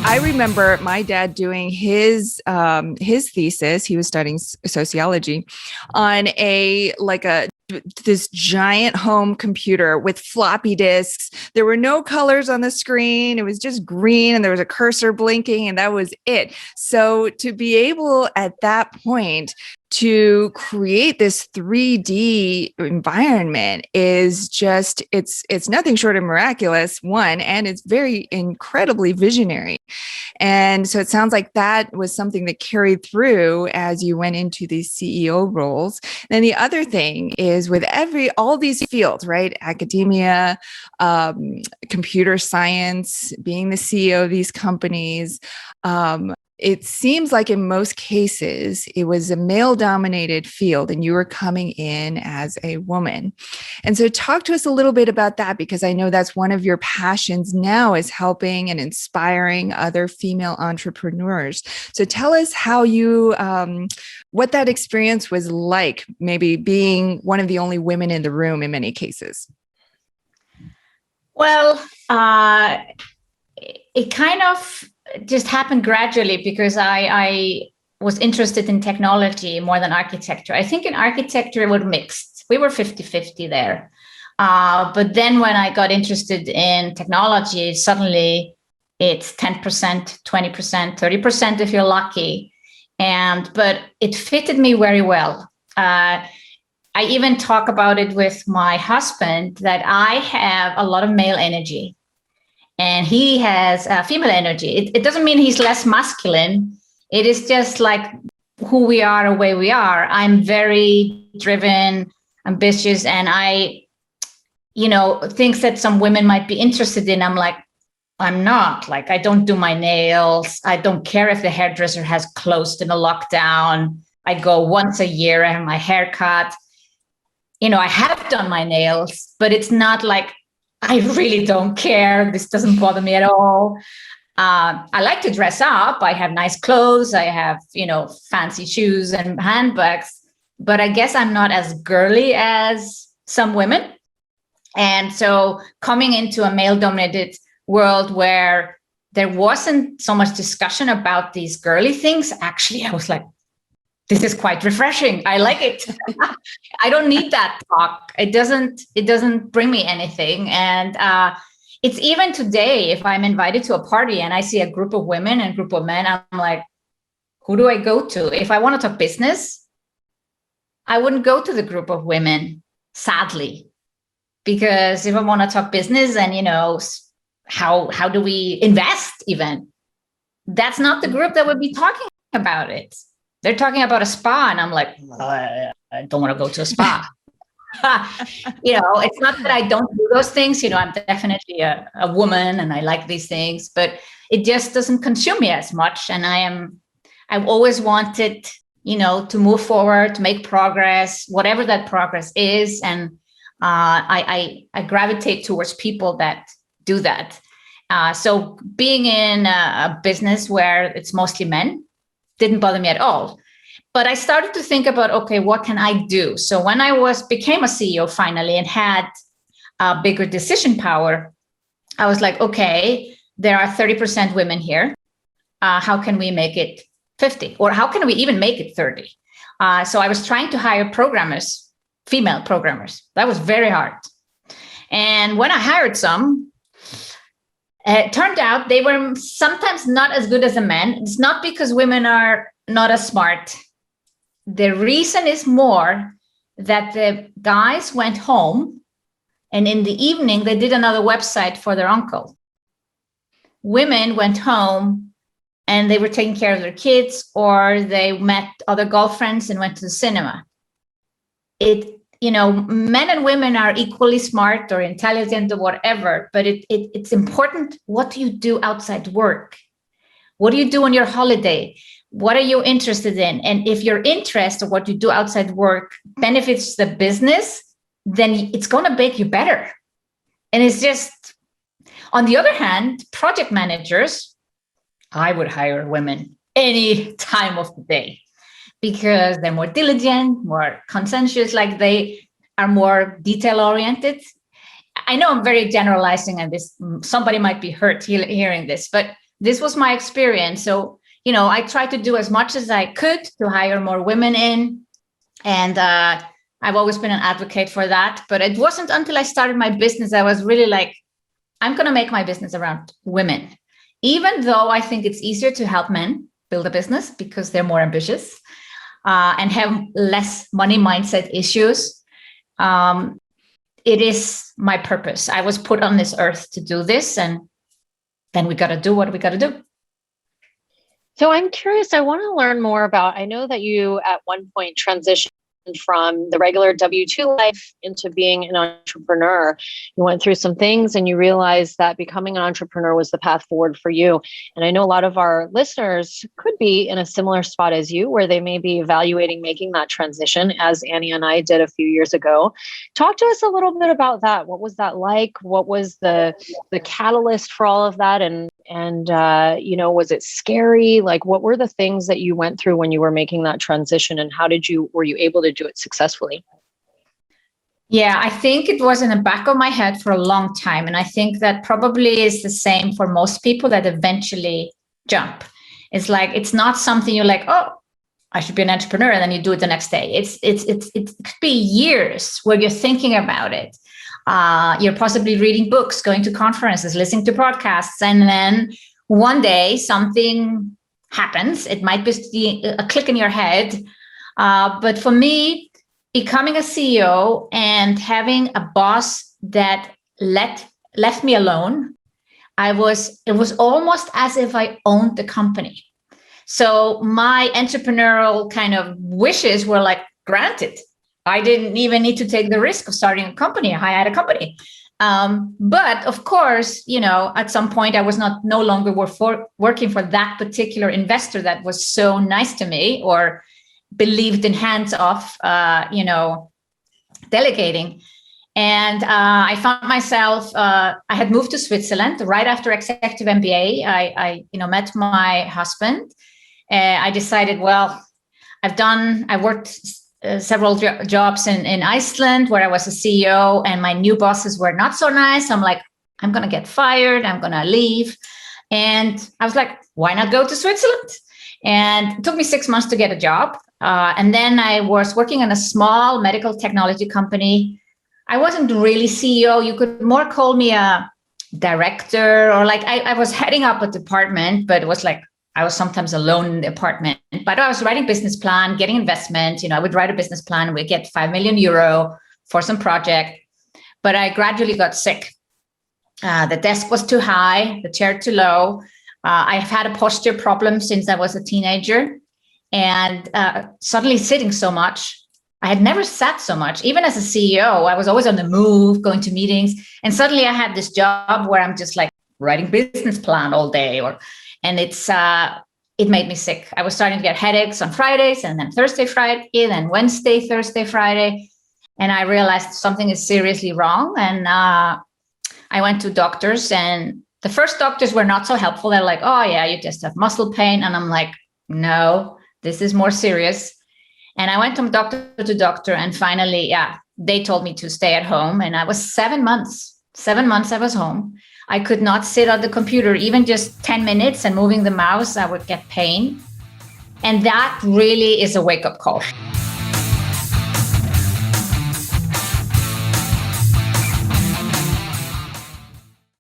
I remember my dad doing his thesis. He was studying sociology on this giant home computer with floppy disks. There were no colors on the screen. It was just green and there was a cursor blinking and that was it. So to be able at that point to create this 3D environment is just, it's nothing short of miraculous, one, and it's very incredibly visionary. And so it sounds like that was something that carried through as you went into these CEO roles. Then the other thing is with all these fields, right? Academia, computer science, being the CEO of these companies, it seems like in most cases, it was a male-dominated field and you were coming in as a woman. And so talk to us a little bit about that, because I know that's one of your passions now is helping and inspiring other female entrepreneurs. So tell us how you, what that experience was like, maybe being one of the only women in the room in many cases. Well, it kind of just happened gradually because I was interested in technology more than architecture. I think in architecture, it was mixed. We were 50-50 there. But then when I got interested in technology, suddenly it's 10%, 20%, 30% if you're lucky. But it fitted me very well. I even talk about it with my husband that I have a lot of male energy. And he has female energy. It doesn't mean he's less masculine. It is just like who we are, the way we are. I'm very driven, ambitious, and things that some women might be interested in. I'm like, I'm not. Like, I don't do my nails. I don't care if the hairdresser has closed in a lockdown. I go once a year. I have my hair cut. I have done my nails, but it's not like, I really don't care. This doesn't bother me at all. I like to dress up. I have nice clothes. I have, fancy shoes and handbags, but I guess I'm not as girly as some women. And so coming into a male-dominated world where there wasn't so much discussion about these girly things, actually, I was like, this is quite refreshing. I like it. I don't need that talk. It doesn't bring me anything. And it's even today, if I'm invited to a party and I see a group of women and a group of men, I'm like, who do I go to? If I want to talk business, I wouldn't go to the group of women, sadly, because if I want to talk business and, how do we invest even, that's not the group that would be talking about it. They're talking about a spa, and I'm like, I don't want to go to a spa. It's not that I don't do those things. I'm definitely a woman and I like these things, but it just doesn't consume me as much. And I've always wanted, to move forward, to make progress, whatever that progress is. And I gravitate towards people that do that. So being in a business where it's mostly men didn't bother me at all. But I started to think about, okay, what can I do? So when I became a CEO finally and had a bigger decision power, I was like, okay, there are 30% women here. How can we make it 50? Or how can we even make it 30? So I was trying to hire programmers, female programmers. That was very hard. And when I hired some, it turned out they were sometimes not as good as the men. It's not because women are not as smart. The reason is more that the guys went home and in the evening, they did another website for their uncle. Women went home and they were taking care of their kids, or they met other girlfriends and went to the cinema. Men and women are equally smart or intelligent or whatever, but it's important. What do you do outside work? What do you do on your holiday? What are you interested in? And if your interest or what you do outside work benefits the business, then it's going to make you better. And it's just, on the other hand, project managers, I would hire women any time of the day, because they're more diligent, more conscientious, like they are more detail oriented. I know I'm very generalizing on this. Somebody might be hurt hearing this, but this was my experience. So, I tried to do as much as I could to hire more women in. And I've always been an advocate for that. But it wasn't until I started my business, I was really like, I'm going to make my business around women, even though I think it's easier to help men build a business because they're more ambitious and have less money mindset issues. It is my purpose. I was put on this earth to do this, and then we got to do what we got to do. So I'm curious, I want to learn more about, I know that you at one point transitioned from the regular W-2 life into being an entrepreneur. You went through some things and you realized that becoming an entrepreneur was the path forward for you. And I know a lot of our listeners could be in a similar spot as you, where they may be evaluating making that transition, as Annie and I did a few years ago. Talk to us a little bit about that. What was that like? What was the catalyst for all of that? And was it scary? Like, what were the things that you went through when you were making that transition, and were you able to do it successfully? Yeah, I think it was in the back of my head for a long time. And I think that probably is the same for most people that eventually jump. It's like, it's not something you're like, oh, I should be an entrepreneur, and then you do it the next day. It could be years where you're thinking about it. You're possibly reading books, going to conferences, listening to podcasts, and then one day something happens. It might be a click in your head. But for me, becoming a CEO and having a boss that left me alone, it was almost as if I owned the company. So my entrepreneurial kind of wishes were like granted. I didn't even need to take the risk of starting a company. I had a company. But of course, at some point I was no longer working for that particular investor that was so nice to me or believed in hands-off, delegating. And I found myself, I had moved to Switzerland right after executive MBA. I met my husband. I decided, well, I worked several jobs in Iceland where I was a CEO, and my new bosses were not so nice. I'm like, I'm going to get fired. I'm going to leave. And I was like, why not go to Switzerland? And it took me 6 months to get a job. And then I was working in a small medical technology company. I wasn't really CEO. You could more call me a director, or like I was heading up a department, but it was like I was sometimes alone in the apartment. But I was writing business plan, getting investment. I would write a business plan and we'd get 5 million euro for some project. But I gradually got sick. The desk was too high, the chair too low. I've had a posture problem since I was a teenager. And suddenly sitting so much, I had never sat so much. Even as a CEO, I was always on the move, going to meetings. And suddenly I had this job where I'm just like writing business plan all day. And it made me sick. I was starting to get headaches on Fridays, and then Thursday, Friday, then Wednesday, Thursday, Friday. And I realized something is seriously wrong. And I went to doctors, and the first doctors were not so helpful. They're like, oh yeah, you just have muscle pain. And I'm like, no, this is more serious. And I went from doctor to doctor, and finally, they told me to stay at home. And I was 7 months. 7 months I was home. I could not sit on the computer, even just 10 minutes and moving the mouse, I would get pain. And that really is a wake-up call.